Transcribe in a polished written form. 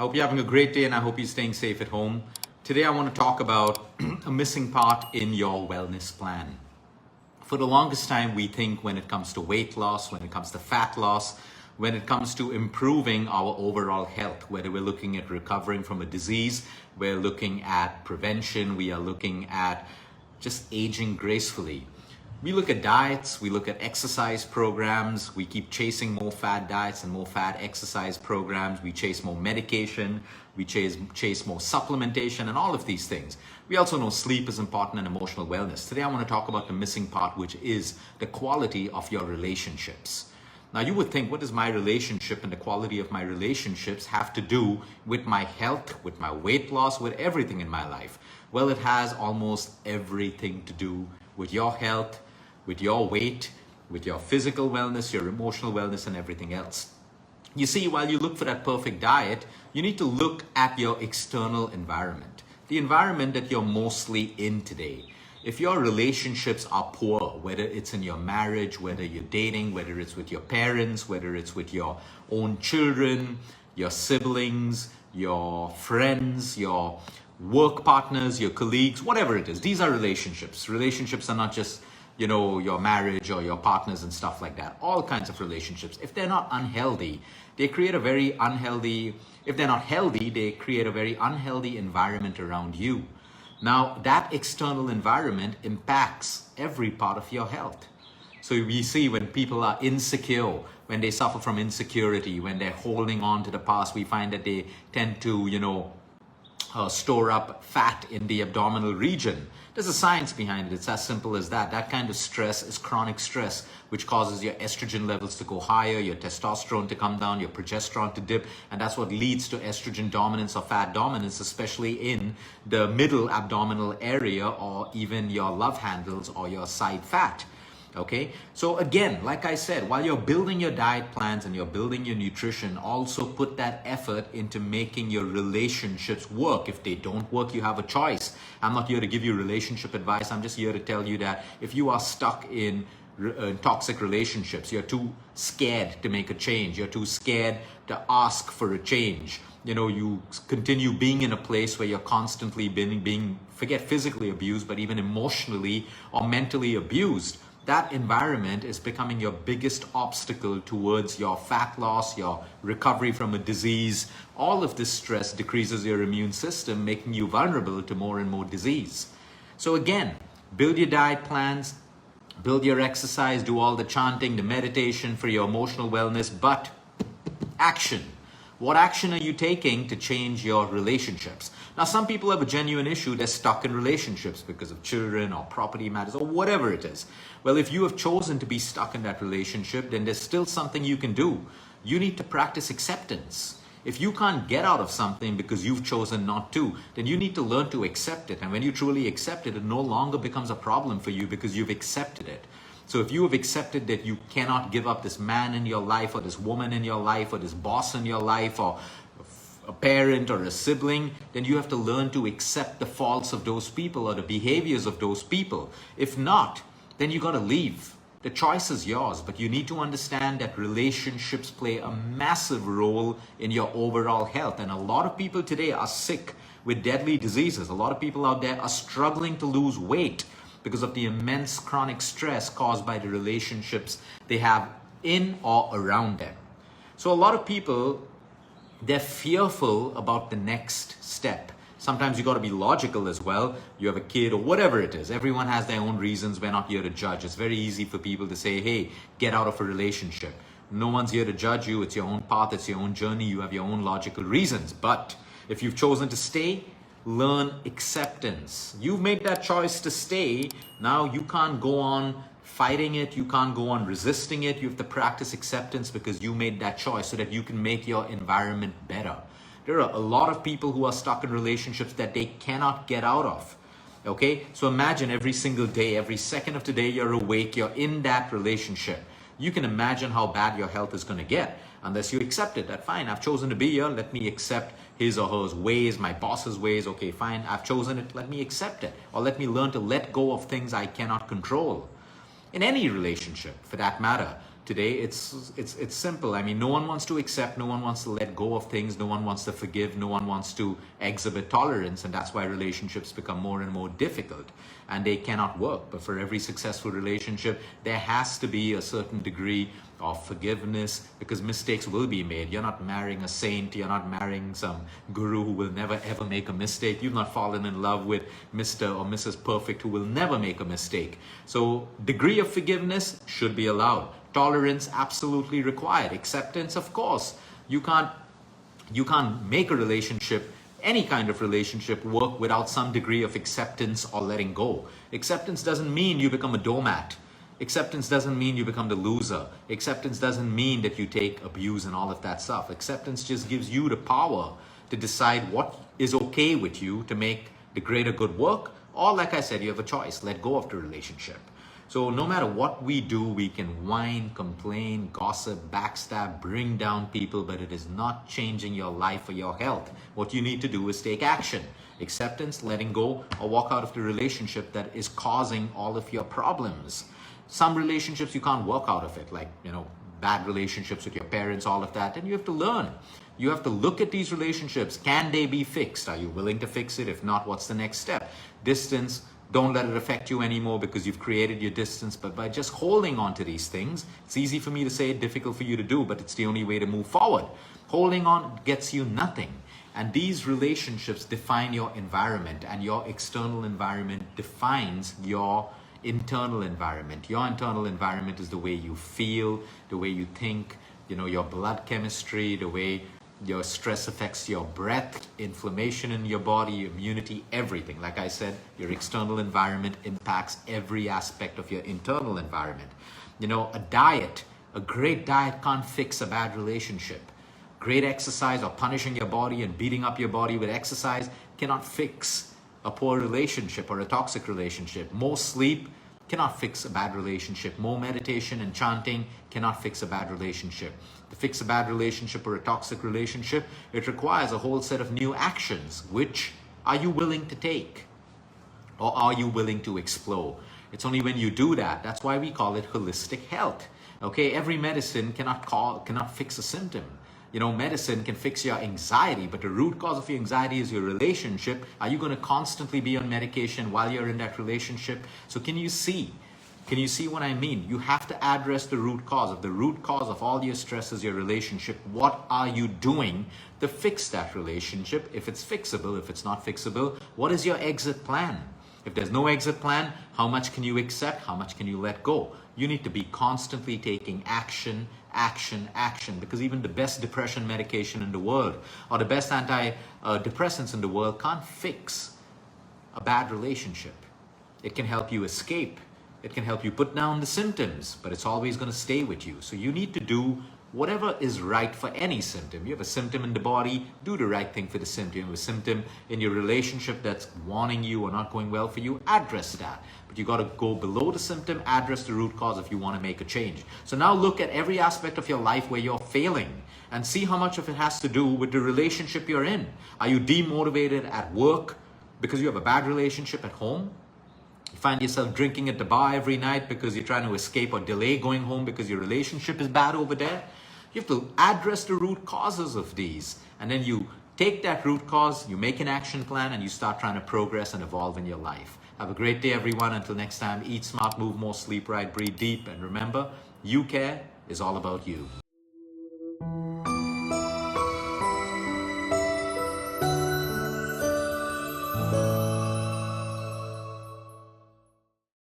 hope you're having a great day and I hope you're staying safe at home. Today I want to talk about a missing part in your wellness plan. For the longest time, we think when it comes to weight loss, when it comes to fat loss, when it comes to improving our overall health, whether we're looking at recovering from a disease, we're looking at prevention, we are looking at just aging gracefully. We look at diets, we look at exercise programs, we keep chasing more fad diets and more fad exercise programs, we chase more medication, we chase more supplementation and all of these things. We also know sleep is important and emotional wellness. Today I want to talk about the missing part, which is the quality of your relationships. Now you would think, what does my relationship and the quality of my relationships have to do with my health, with my weight loss, with everything in my life? Well, it has almost everything to do with your health, with your weight, with your physical wellness, your emotional wellness, and everything else. You see, while you look for that perfect diet, you need to look at your external environment, the environment that you're mostly in today. If your relationships are poor, whether it's in your marriage, whether you're dating, whether it's with your parents, whether it's with your own children, your siblings, your friends, your work partners, your colleagues, whatever it is, these are relationships. Relationships are not just your marriage or your partners and stuff like that. All kinds of relationships. If they're not unhealthy, they create a very unhealthy, if they're not healthy, they create a very unhealthy environment around you. Now, that external environment impacts every part of your health. So we see when people are insecure, when they suffer from insecurity, when they're holding on to the past, we find that they tend to, store up fat in the abdominal region. There's a science behind it. It's as simple as that. That kind of stress is chronic stress, which causes your estrogen levels to go higher, your testosterone to come down, your progesterone to dip, and that's what leads to estrogen dominance or fat dominance, especially in the middle abdominal area or even your love handles or your side fat. Okay, so again, like I said, while you're building your diet plans and you're building your nutrition, also put that effort into making your relationships work. If they don't work, you have a choice. I'm not here to give you relationship advice. I'm just here to tell you that if you are stuck in toxic relationships, you're too scared to make a change. You're too scared to ask for a change. You continue being in a place where you're constantly being forget physically abused, but even emotionally or mentally abused. That environment is becoming your biggest obstacle towards your fat loss, your recovery from a disease. All of this stress decreases your immune system, making you vulnerable to more and more disease. So again, build your diet plans, build your exercise, do all the chanting, the meditation for your emotional wellness, but action. What action are you taking to change your relationships? Now, some people have a genuine issue. They're stuck in relationships because of children or property matters or whatever it is. Well, if you have chosen to be stuck in that relationship, then there's still something you can do. You need to practice acceptance. If you can't get out of something because you've chosen not to, then you need to learn to accept it. And when you truly accept it, it no longer becomes a problem for you because you've accepted it. So if you have accepted that you cannot give up this man in your life or this woman in your life or this boss in your life or a parent or a sibling, then you have to learn to accept the faults of those people or the behaviors of those people. If not, then you got to leave. The choice is yours, but you need to understand that relationships play a massive role in your overall health. And a lot of people today are sick with deadly diseases. A lot of people out there are struggling to lose weight because of the immense chronic stress caused by the relationships they have in or around them. So a lot of people, they're fearful about the next step. Sometimes you got to be logical as well. You have a kid or whatever it is. Everyone has their own reasons. We're not here to judge. It's very easy for people to say, hey, get out of a relationship. No one's here to judge you. It's your own path. It's your own journey. You have your own logical reasons. But if you've chosen to stay, learn acceptance. You've made that choice to stay. Now you can't go on fighting it. You can't go on resisting it. You have to practice acceptance because you made that choice so that you can make your environment better. There are a lot of people who are stuck in relationships that they cannot get out of. Okay? So imagine every single day, every second of today, you're awake, you're in that relationship. You can imagine how bad your health is going to get unless you accept it. That fine, I've chosen to be here. Let me accept his or her ways, my boss's ways. Okay, fine, I've chosen it. Let me accept it. Or let me learn to let go of things I cannot control. In any relationship, for that matter, today, it's simple. I mean, no one wants to accept, no one wants to let go of things, no one wants to forgive, no one wants to exhibit tolerance, and that's why relationships become more and more difficult and they cannot work. But for every successful relationship, there has to be a certain degree of forgiveness, because mistakes will be made. You're not marrying a saint, you're not marrying some guru who will never ever make a mistake. You've not fallen in love with Mr. or Mrs. Perfect who will never make a mistake. So degree of forgiveness should be allowed. Tolerance absolutely required. Acceptance, of course. You can't make a relationship, any kind of relationship, work without some degree of acceptance or letting go. Acceptance doesn't mean you become a doormat. Acceptance doesn't mean you become the loser. Acceptance doesn't mean that you take abuse and all of that stuff. Acceptance just gives you the power to decide what is okay with you to make the greater good work, or like I said, you have a choice. Let go of the relationship. So no matter what we do, we can whine, complain, gossip, backstab, bring down people, but it is not changing your life or your health. What you need to do is take action. Acceptance, letting go, or walk out of the relationship that is causing all of your problems. Some relationships you can't walk out of it, like, bad relationships with your parents, all of that, and you have to learn. You have to look at these relationships. Can they be fixed? Are you willing to fix it? If not, what's the next step? Distance, don't let it affect you anymore because you've created your distance. But by just holding on to these things, it's easy for me to say, difficult for you to do, but it's the only way to move forward. Holding on gets you nothing. And these relationships define your environment, and your external environment defines your internal environment. Your internal environment is the way you feel, the way you think, your blood chemistry, the way your stress affects your breath, inflammation in your body, immunity, everything. Like I said, your external environment impacts every aspect of your internal environment. A great diet can't fix a bad relationship. Great exercise or punishing your body and beating up your body with exercise cannot fix a poor relationship or a toxic relationship. More sleep cannot fix a bad relationship. More meditation and chanting cannot fix a bad relationship. To fix a bad relationship or a toxic relationship, it requires a whole set of new actions. Which are you willing to take? Or are you willing to explore? It's only when you do that. That's why we call it holistic health. Okay, every medicine cannot fix a symptom. Medicine can fix your anxiety, but the root cause of your anxiety is your relationship. Are you going to constantly be on medication while you're in that relationship? So can you see what I mean? You have to address the root cause. If the root cause of all your stress is your relationship, what are you doing to fix that relationship? If it's fixable, if it's not fixable, what is your exit plan? If there's no exit plan, how much can you accept? How much can you let go? You need to be constantly taking action, because even the best depression medication in the world or the best antidepressants in the world can't fix a bad relationship. It can help you escape. It can help you put down the symptoms, but it's always going to stay with you. So you need to do whatever is right for any symptom. You have a symptom in the body, do the right thing for the symptom. You have a symptom in your relationship that's warning you or not going well for you, address that. But you got to go below the symptom, address the root cause if you want to make a change. So now look at every aspect of your life where you're failing and see how much of it has to do with the relationship you're in. Are you demotivated at work because you have a bad relationship at home? You find yourself drinking at the bar every night because you're trying to escape or delay going home because your relationship is bad over there. You have to address the root causes of these, and then you take that root cause, you make an action plan, and you start trying to progress and evolve in your life. Have a great day, everyone. Until next time, eat smart, move more, sleep right, breathe deep, and remember, you care is all about you.